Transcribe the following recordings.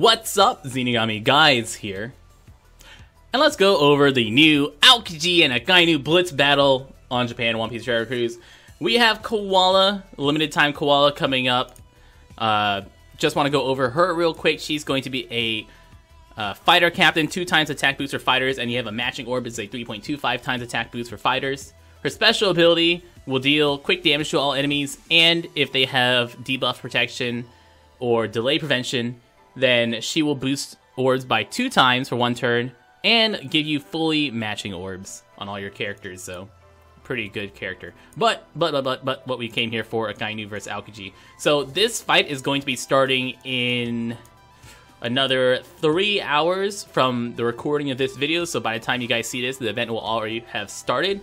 What's up, Zenigami guys here, and let's go over the new Aokiji and Akainu Blitz battle on Japan One Piece Treasure Cruise. We have Koala, limited time Koala coming up. Just want to go over her real quick. She's going to be a fighter captain, 2 times attack boost for fighters, and you have a matching orb, it's a 3.25 times attack boost for fighters. Her special ability will deal quick damage to all enemies, and if they have debuff protection or delay prevention, then she will boost orbs by 2 times for 1 turn and give you fully matching orbs on all your characters. So pretty good character. But what we came here for, Akainu versus Aokiji. So this fight is going to be starting in another 3 hours from the recording of this video. So by the time you guys see this, the event will already have started.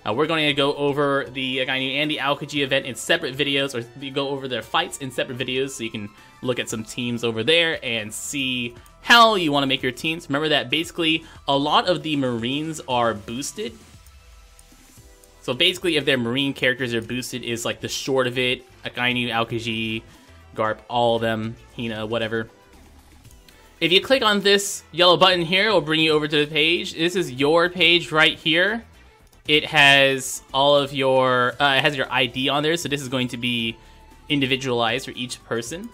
We're going to go over the Akainu and the Aokiji event in separate videos, or we go over their fights in separate videos, so you can look at some teams over there and see how you want to make your teams. Remember that basically a lot of the Marines are boosted. So basically if their Marine characters are boosted is like the short of it. Akainu, Aokiji, Garp, all of them, Hina, whatever. If you click on this yellow button here, it will bring you over to the page. This is your page right here. It has all of your, it has your ID on there, so this is going to be individualized for each person.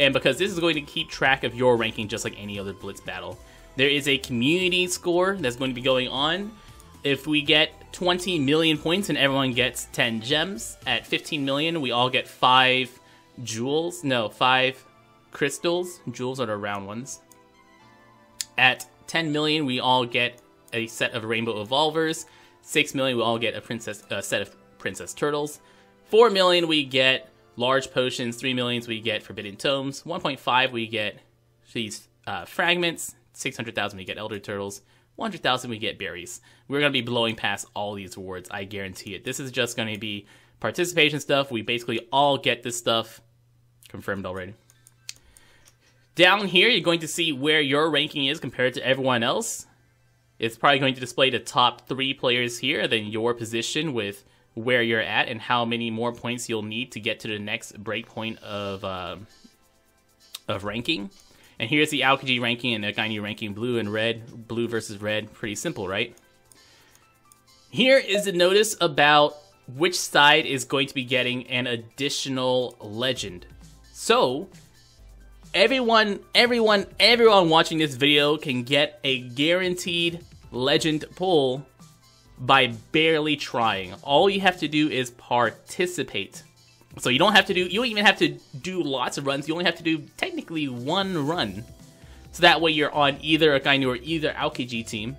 And because this is going to keep track of your ranking just like any other Blitz battle. There is a community score that's going to be going on. If we get 20 million points and everyone gets 10 gems, at 15 million we all get 5 jewels, no, 5 crystals. Jewels are the round ones. At 10 million we all get a set of rainbow evolvers. 6 million, we all get a set of princess turtles. 4 million, we get large potions. 3 million, we get forbidden tomes. 1.5, we get these fragments. 600,000, we get elder turtles. 100,000, we get berries. We're going to be blowing past all these rewards, I guarantee it. This is just going to be participation stuff. We basically all get this stuff confirmed already. Down here, you're going to see where your ranking is compared to everyone else. It's probably going to display the top 3 players here, then your position with where you're at and how many more points you'll need to get to the next breakpoint of ranking. And here's the Aokiji ranking and the Akainu ranking, blue and red, blue versus red. Pretty simple, right? Here is the notice about which side is going to be getting an additional legend. So everyone watching this video can get a guaranteed legend pull by barely trying. All you have to do is participate. So you don't even have to do lots of runs. You only have to do technically 1 run. So that way you're on either Akainu or either Aokiji team,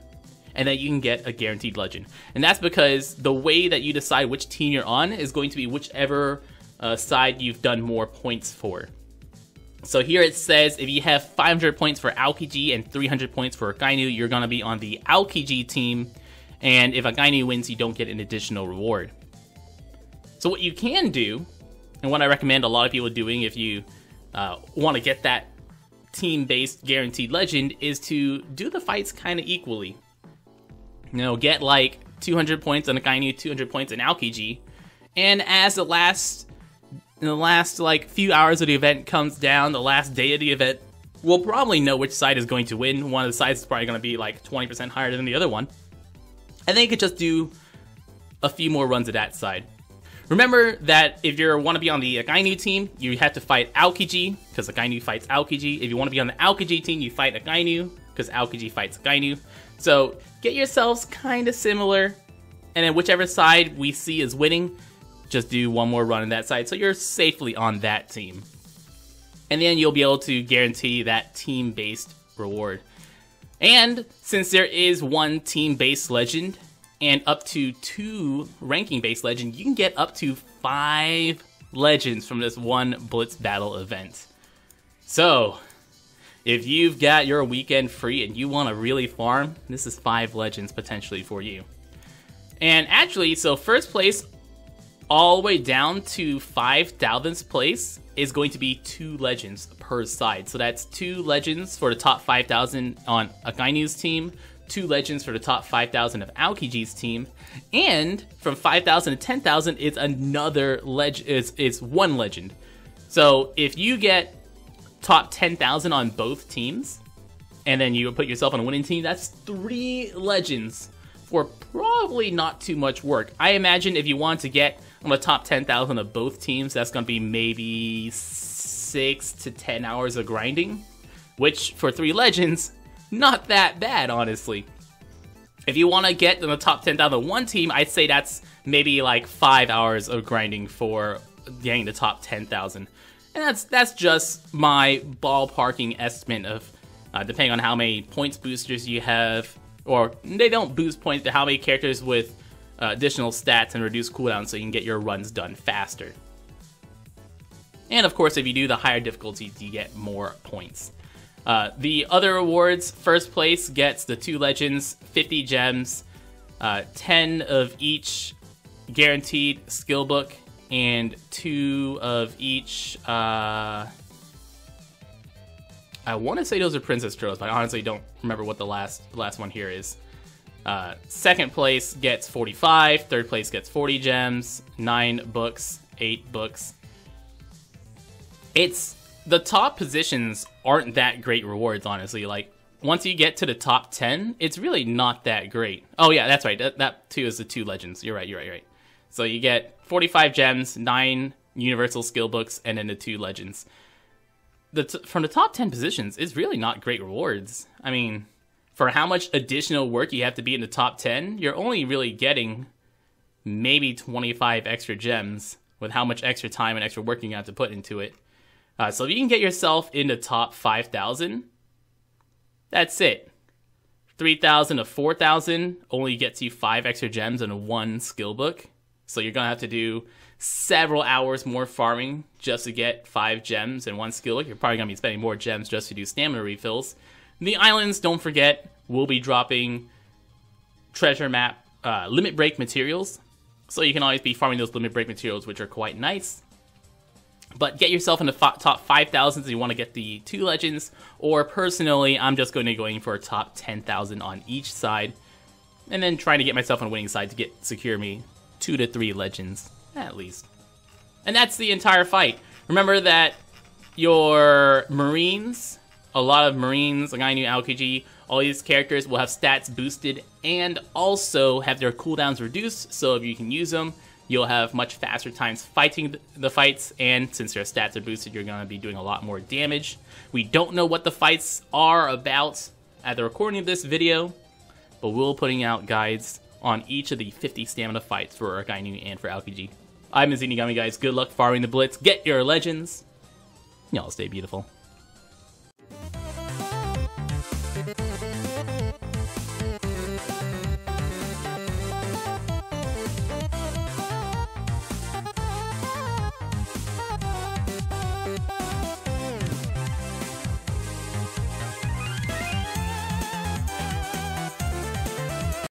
and then you can get a guaranteed legend. And that's because the way that you decide which team you're on is going to be whichever side you've done more points for. So here it says if you have 500 points for Aokiji and 300 points for Akainu, you're going to be on the Aokiji team. And if Akainu wins, you don't get an additional reward. So what you can do, and what I recommend a lot of people doing if you want to get that team-based guaranteed legend, is to do the fights kind of equally. You know, get like 200 points on Akainu, 200 points on Aokiji. And as the last like few hours of the event comes down, the last day of the event, we'll probably know which side is going to win. One of the sides is probably going to be like 20% higher than the other one. And then you could just do a few more runs of that side. Remember that if you want to be on the Akainu team, you have to fight Aokiji, because Akainu fights Aokiji. If you want to be on the Aokiji team, you fight Akainu, because Aokiji fights Akainu. So get yourselves kind of similar, and then whichever side we see is winning, just do 1 more run on that side, so you're safely on that team. And then you'll be able to guarantee that team-based reward. And since there is 1 team-based legend and up to 2 ranking-based legend, you can get up to 5 legends from this 1 Blitz battle event. So if you've got your weekend free and you want to really farm, this is 5 legends potentially for you. And actually, so first place all the way down to 5,000th place is going to be 2 legends per side. So that's 2 legends for the top 5,000 on Akainu's team, 2 legends for the top 5,000 of Aokiji's team, and from 5,000 to 10,000 is another legend. Is 1 legend. So if you get top 10,000 on both teams, and then you put yourself on a winning team, that's 3 legends for probably not too much work. I imagine if you want to get on the top 10,000 of both teams, that's going to be maybe 6 to 10 hours of grinding, which for 3 legends, not that bad, honestly. If you want to get in the top 10,000 of one team, I'd say that's maybe like 5 hours of grinding for getting the top 10,000. And that's just my ballparking estimate of, depending on how many points boosters you have, or they don't boost points, but how many characters with additional stats and reduced cooldown so you can get your runs done faster. And of course, if you do the higher difficulties, you get more points. The other rewards, first place gets the 2 legends, 50 gems, 10 of each guaranteed skill book, and 2 of each, I want to say those are Princess Tropes, but I honestly don't remember what the last one here is. Second place gets 45, third place gets 40 gems, 9 books, 8 books. The top positions aren't that great rewards, honestly. Like, once you get to the top 10, it's really not that great. Oh yeah, that's right, that too is the 2 legends. You're right. So you get 45 gems, 9 universal skill books, and then the 2 legends. From the top 10 positions, it's really not great rewards. I mean, for how much additional work you have to be in the top 10, you're only really getting maybe 25 extra gems with how much extra time and extra work you have to put into it. So if you can get yourself in the top 5,000, that's it. 3,000 to 4,000 only gets you 5 extra gems and 1 skill book. So you're going to have to do several hours more farming just to get 5 gems and 1 skill book. You're probably going to be spending more gems just to do stamina refills. The islands, don't forget, will be dropping treasure map limit break materials. So you can always be farming those limit break materials, which are quite nice. But get yourself in the top 5,000 if you want to get the 2 legends, or personally, I'm just going to go in for a top 10,000 on each side, and then trying to get myself on a winning side to secure me 2 to 3 legends, at least. And that's the entire fight. Remember that your Marines, a lot of Marines, Akainu Aokiji, all these characters will have stats boosted and also have their cooldowns reduced, so if you can use them, you'll have much faster times fighting the fights, and since your stats are boosted, you're going to be doing a lot more damage. We don't know what the fights are about at the recording of this video, but we'll be putting out guides on each of the 50 stamina fights for Akainu and for Aokiji. I'm Zinigami, guys. Good luck farming the Blitz. Get your legends. Y'all stay beautiful.